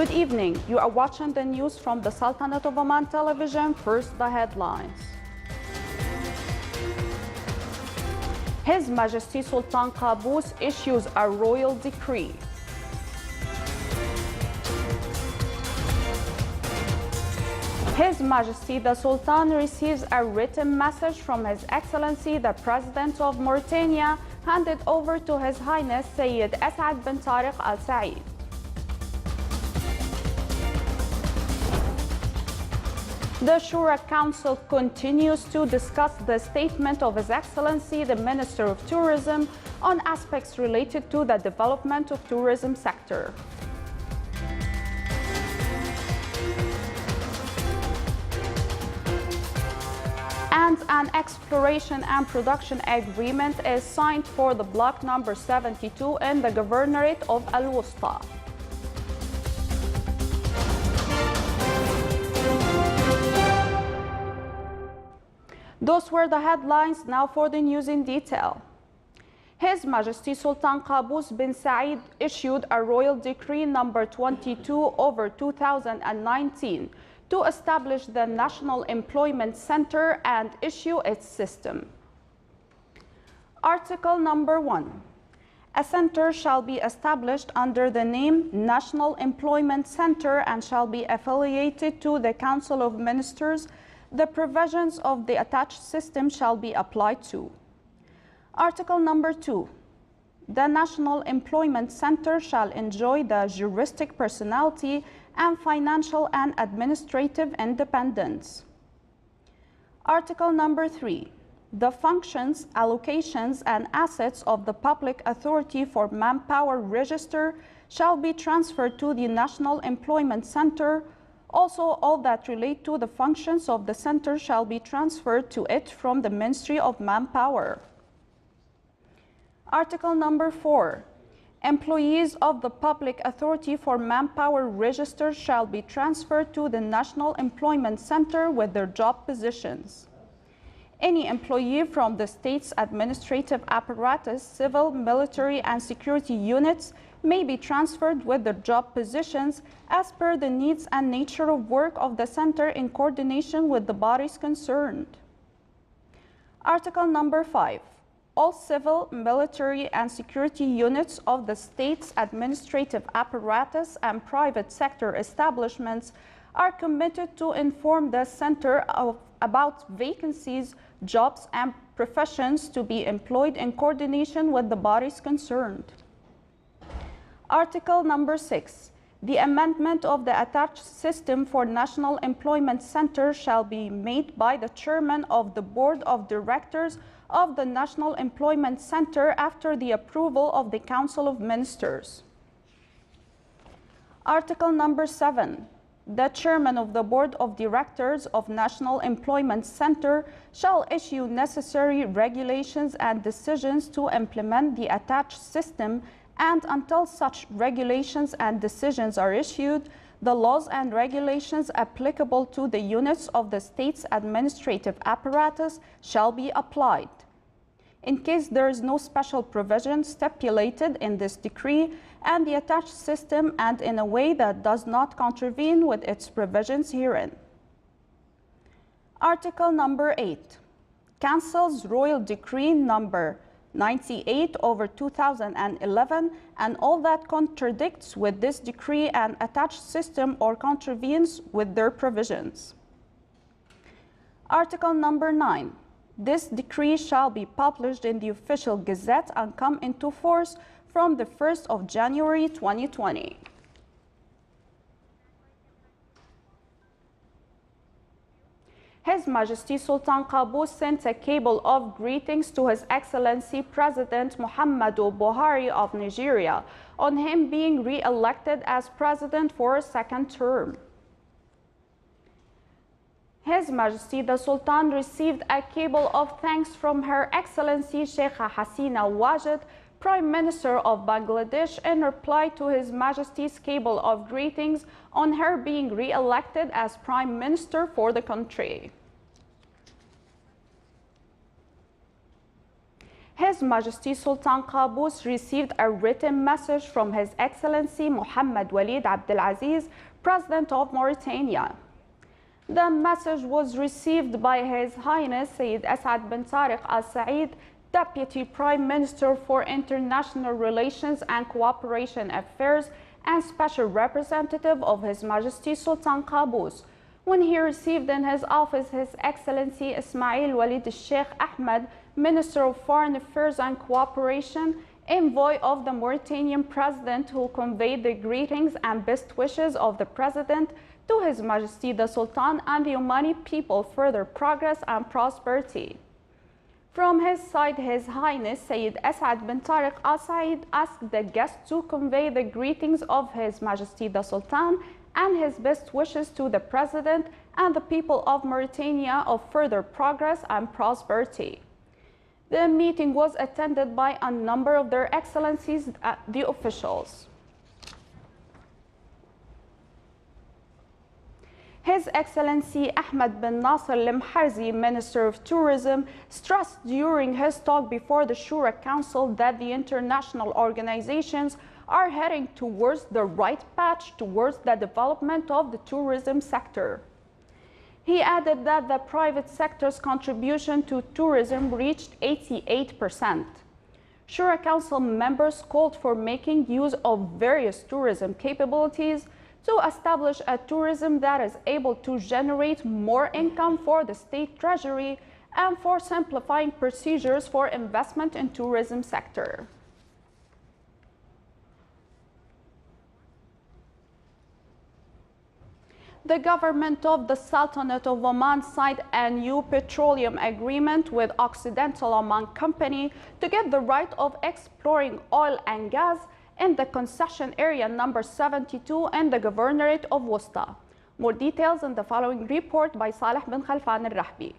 Good evening. You are watching the news from the Sultanate of Oman television. First, the headlines. His Majesty Sultan Qaboos issues a royal decree. His Majesty the Sultan receives a written message from His Excellency the President of Mauritania, handed over to His Highness Sayyid Asad bin Tariq Al Said. The Shura Council continues to discuss the statement of His Excellency the Minister of Tourism on aspects related to the development of tourism sector. And an exploration and production agreement is signed for the block number 72 in the Governorate of Al-Wusta. Those were the headlines. Now for the news in detail. His Majesty Sultan Qaboos bin Said issued a royal decree number 22/2019 to establish the National Employment Center and issue its system. Article number 1. A center shall be established under the name National Employment Center and shall be affiliated to the Council of Ministers. The provisions of the attached system shall be applied to. Article number 2. The National Employment Center shall enjoy the juristic personality and financial and administrative independence. Article number 3. The functions, allocations, and assets of the Public Authority for Manpower Register shall be transferred to the National Employment Center. Also, all that relate to the functions of the center shall be transferred to it from the Ministry of Manpower. Article number 4. Employees of the Public Authority for Manpower Register shall be transferred to the National Employment Center with their job positions. Any employee from the state's administrative apparatus, civil, military, and security units may be transferred with their job positions as per the needs and nature of work of the center in coordination with the bodies concerned. Article number 5. All civil, military, and security units of the state's administrative apparatus and private sector establishments are committed to inform the center about vacancies, jobs, and professions to be employed in coordination with the bodies concerned. Article number 6. The amendment of the attached system for National Employment Center shall be made by the Chairman of the Board of Directors of the National Employment Center after the approval of the Council of Ministers. Article number 7. The Chairman of the Board of Directors of National Employment Center shall issue necessary regulations and decisions to implement the attached system, and until such regulations and decisions are issued, the laws and regulations applicable to the units of the state's administrative apparatus shall be applied. In case there is no special provision stipulated in this decree and the attached system and in a way that does not contravene with its provisions herein. Article number 8. Cancels Royal Decree number 98/2011 and all that contradicts with this decree and attached system or contravenes with their provisions. Article number 9. This decree shall be published in the Official Gazette and come into force from the 1st of January 2020. His Majesty Sultan Qaboos sent a cable of greetings to His Excellency President Muhammadu Buhari of Nigeria on him being re-elected as president for a second term. His Majesty the Sultan received a cable of thanks from Her Excellency Sheikha Hasina Wajid, Prime Minister of Bangladesh, in reply to His Majesty's cable of greetings on her being re-elected as Prime Minister for the country. His His Majesty Sultan Qaboos received a written message from His Excellency Mohammed Walid Abdelaziz, President of Mauritania. The message was received by His Highness Sayyid Asad bin Tariq Al Said, Deputy Prime Minister for International Relations and Cooperation Affairs and Special Representative of His Majesty Sultan Qaboos, when he received in his office His Excellency Ismail Walid Sheikh Ahmed, Minister of Foreign Affairs and Cooperation, envoy of the Mauritanian President, who conveyed the greetings and best wishes of the President to His Majesty the Sultan and the Omani people further progress and prosperity. From his side, His Highness Sayyid Asad bin Tariq Al Said asked the guests to convey the greetings of His Majesty the Sultan and his best wishes to the President and the people of Mauritania of further progress and prosperity. The meeting was attended by a number of Their Excellencies, the officials. His Excellency Ahmed bin Nasser Lemharzi, Minister of Tourism, stressed during his talk before the Shura Council that the international organizations are heading towards the right path towards the development of the tourism sector. He added that the private sector's contribution to tourism reached 88%. Shura Council members called for making use of various tourism capabilities to establish a tourism that is able to generate more income for the state treasury and for simplifying procedures for investment in tourism sector. The government of the Sultanate of Oman signed a new petroleum agreement with Occidental Oman Company to get the right of exploring oil and gas in the concession area number 72 in the Governorate of Wusta. More details in the following report by Saleh bin Khalfan al-Rahbi.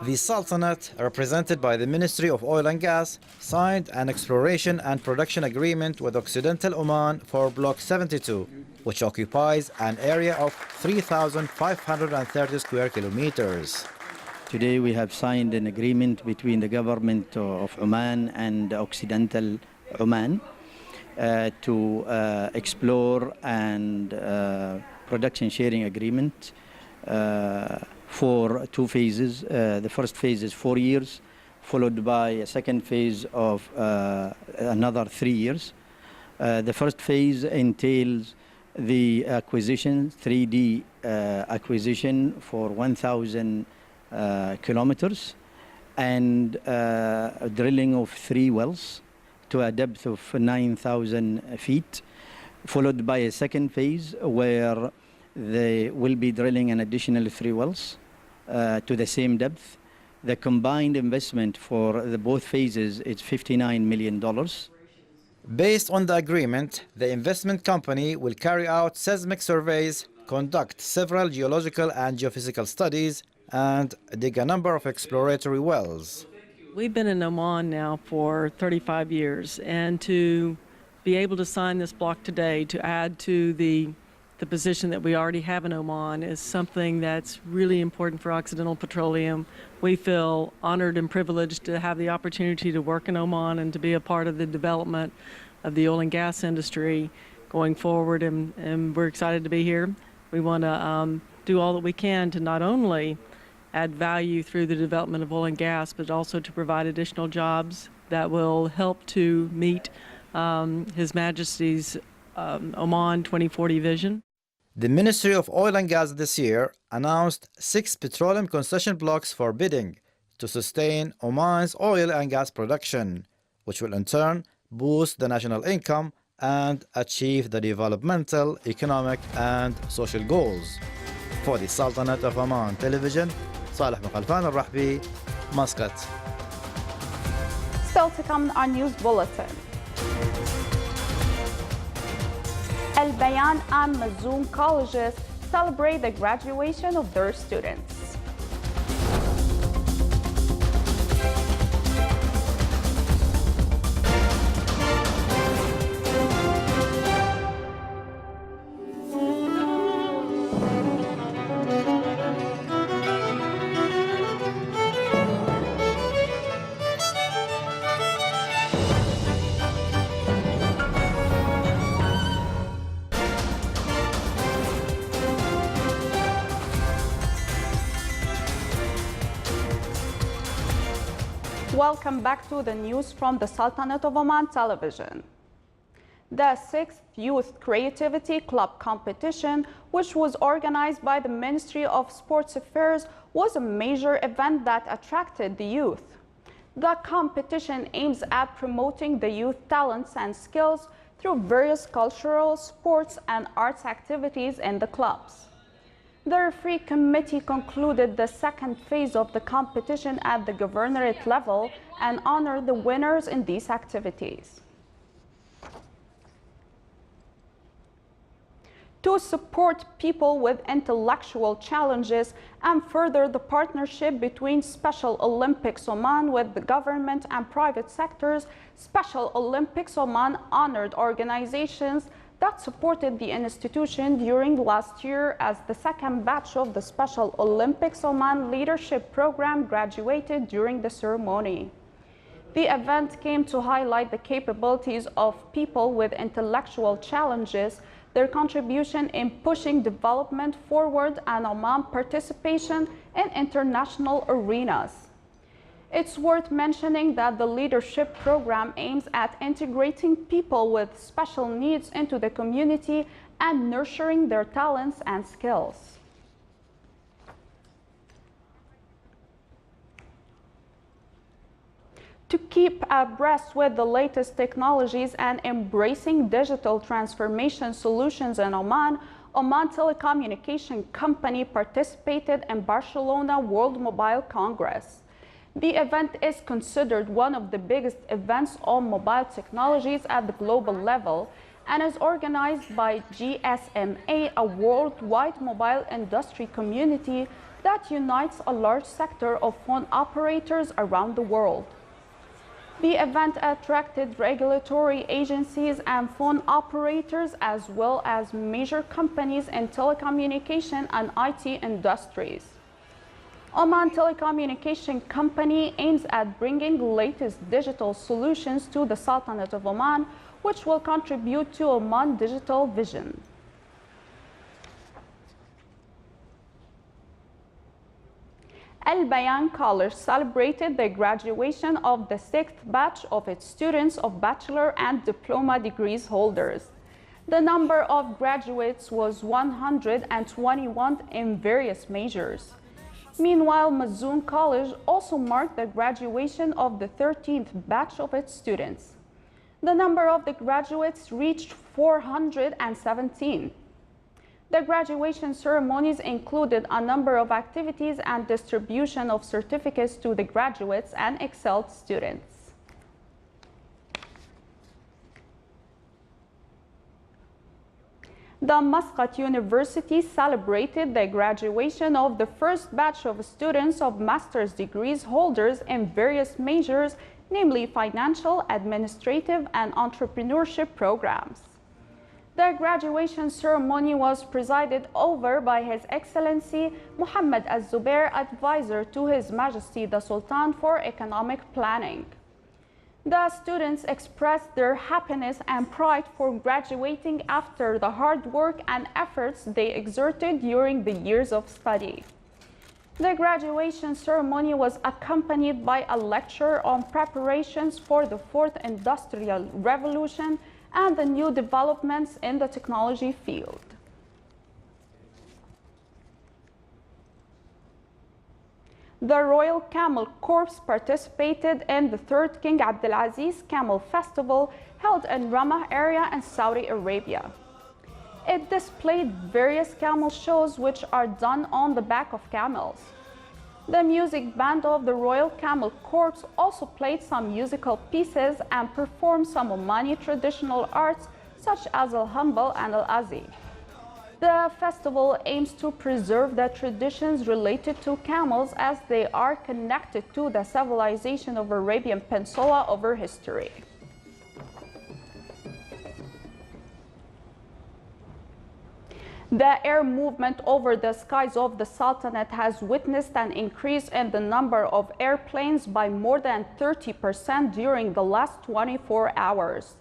The Sultanate, represented by the Ministry of Oil and Gas, signed an exploration and production agreement with Occidental Oman for Block 72, which occupies an area of 3,530 square kilometers. Today we have signed an agreement between the government of Oman and Occidental Oman to explore and production sharing agreement for two phases. The first phase is 4 years, followed by a second phase of another 3 years. The first phase entails the acquisition, 3D acquisition for 1,000 kilometers and drilling of 3 wells to a depth of 9,000 feet, followed by a second phase where they will be drilling an additional 3 wells to the same depth. The combined investment for both phases is $59 million. Based on the agreement, the investment company will carry out seismic surveys, conduct several geological and geophysical studies, and dig a number of exploratory wells. We've been in Oman now for 35 years, and to be able to sign this block today to add to the position that we already have in Oman is something that's really important for Occidental Petroleum. We feel honored and privileged to have the opportunity to work in Oman and to be a part of the development of the oil and gas industry going forward, and we're excited to be here. We want to do all that we can to not only add value through the development of oil and gas, but also to provide additional jobs that will help to meet His Majesty's Oman 2040 vision. The Ministry of Oil and Gas this year announced 6 petroleum concession blocks for bidding to sustain Oman's oil and gas production, which will in turn boost the national income and achieve the developmental, economic and social goals. For the Sultanate of Oman Television, Saleh bin Khalfan al-Rahbi, Muscat. Still to come on News Bulletin. El Bayan and Mazoum colleges celebrate the graduation of their students. Welcome back to the news from the Sultanate of Oman television. The 6th Youth Creativity Club competition, which was organized by the Ministry of Sports Affairs, was a major event that attracted the youth. The competition aims at promoting the youth talents and skills through various cultural, sports, and arts activities in the clubs. The referee committee concluded the second phase of the competition at the governorate level and honored the winners in these activities. To support people with intellectual challenges and further the partnership between Special Olympics Oman with the government and private sectors, Special Olympics Oman honored organizations that supported the institution during last year as the second batch of the Special Olympics Oman Leadership Program graduated during the ceremony. The event came to highlight the capabilities of people with intellectual challenges, their contribution in pushing development forward, and Oman participation in international arenas. It's worth mentioning that the leadership program aims at integrating people with special needs into the community and nurturing their talents and skills. To keep abreast with the latest technologies and embracing digital transformation solutions in Oman, Oman Telecommunication Company participated in Barcelona World Mobile Congress. The event is considered one of the biggest events on mobile technologies at the global level and is organized by GSMA, a worldwide mobile industry community that unites a large sector of phone operators around the world. The event attracted regulatory agencies and phone operators as well as major companies in telecommunication and IT industries. Oman Telecommunication Company aims at bringing the latest digital solutions to the Sultanate of Oman, which will contribute to Oman digital vision. Al Bayan College celebrated the graduation of the 6th batch of its students of bachelor and diploma degrees holders. The number of graduates was 121 in various majors. Meanwhile, Mazoon College also marked the graduation of the 13th batch of its students. The number of the graduates reached 417. The graduation ceremonies included a number of activities and distribution of certificates to the graduates and excelled students. The Muscat University celebrated the graduation of the first batch of students of master's degrees holders in various majors, namely financial, administrative, and entrepreneurship programs. The graduation ceremony was presided over by His Excellency Muhammad Al-Zubair, advisor to His Majesty the Sultan for Economic Planning. The students expressed their happiness and pride for graduating after the hard work and efforts they exerted during the years of study. The graduation ceremony was accompanied by a lecture on preparations for the 4th Industrial Revolution and the new developments in the technology field. The Royal Camel Corps participated in the 3rd King Abdulaziz Camel Festival held in Ramah area in Saudi Arabia. It displayed various camel shows which are done on the back of camels. The music band of the Royal Camel Corps also played some musical pieces and performed some Omani traditional arts such as Al-Hambal and Al-Azi. The festival aims to preserve the traditions related to camels as they are connected to the civilization of Arabian Peninsula over history. The air movement over the skies of the Sultanate has witnessed an increase in the number of airplanes by more than 30% during the last 24 hours.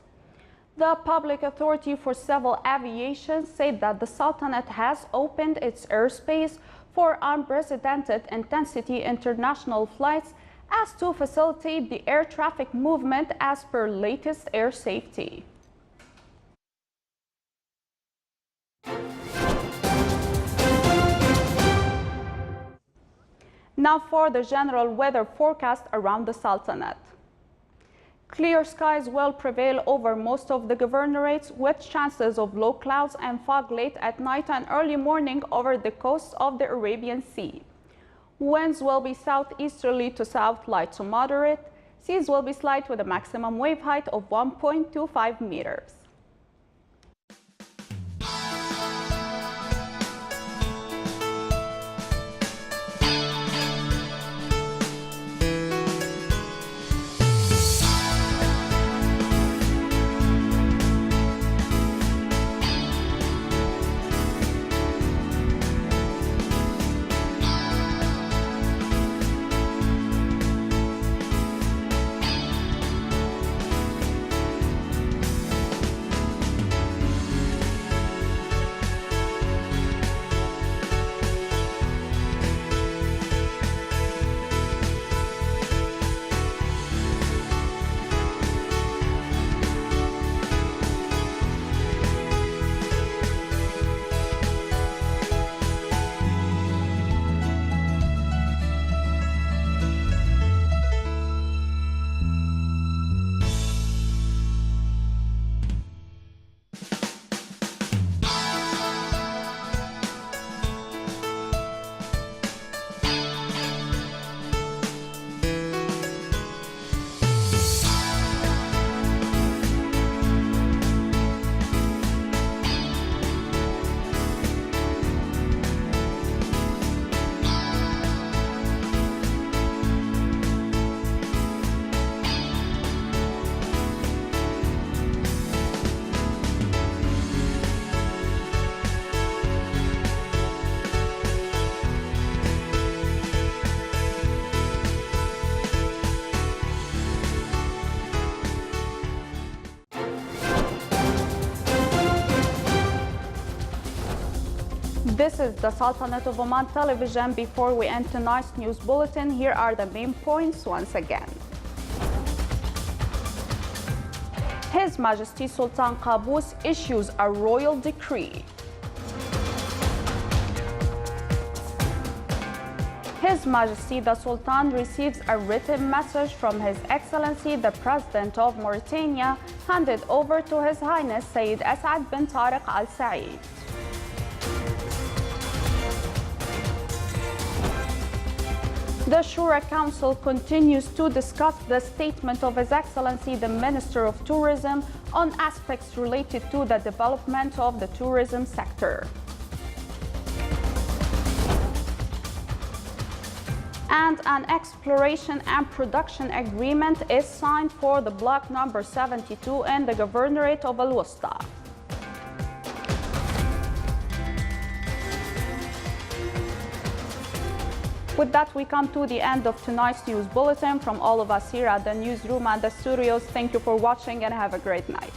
The Public Authority for Civil Aviation said that the Sultanate has opened its airspace for unprecedented intensity international flights as to facilitate the air traffic movement as per latest air safety. Now for the general weather forecast around the Sultanate. Clear skies will prevail over most of the governorates, with chances of low clouds and fog late at night and early morning over the coasts of the Arabian Sea. Winds will be southeasterly to south, light to moderate. Seas will be slight with a maximum wave height of 1.25 meters. This is the Sultanate of Oman television. Before we end tonight's news bulletin, here are the main points once again. His Majesty Sultan Qaboos issues a royal decree. His Majesty the Sultan receives a written message from His Excellency the President of Mauritania, handed over to His Highness Sayyid Asad bin Tariq Al Said. The Shura Council continues to discuss the statement of His Excellency the Minister of Tourism on aspects related to the development of the tourism sector. And an exploration and production agreement is signed for the block number 72 in the Governorate of Al-Wusta. With that, we come to the end of tonight's news bulletin. From all of us here at the newsroom and the studios, thank you for watching and have a great night.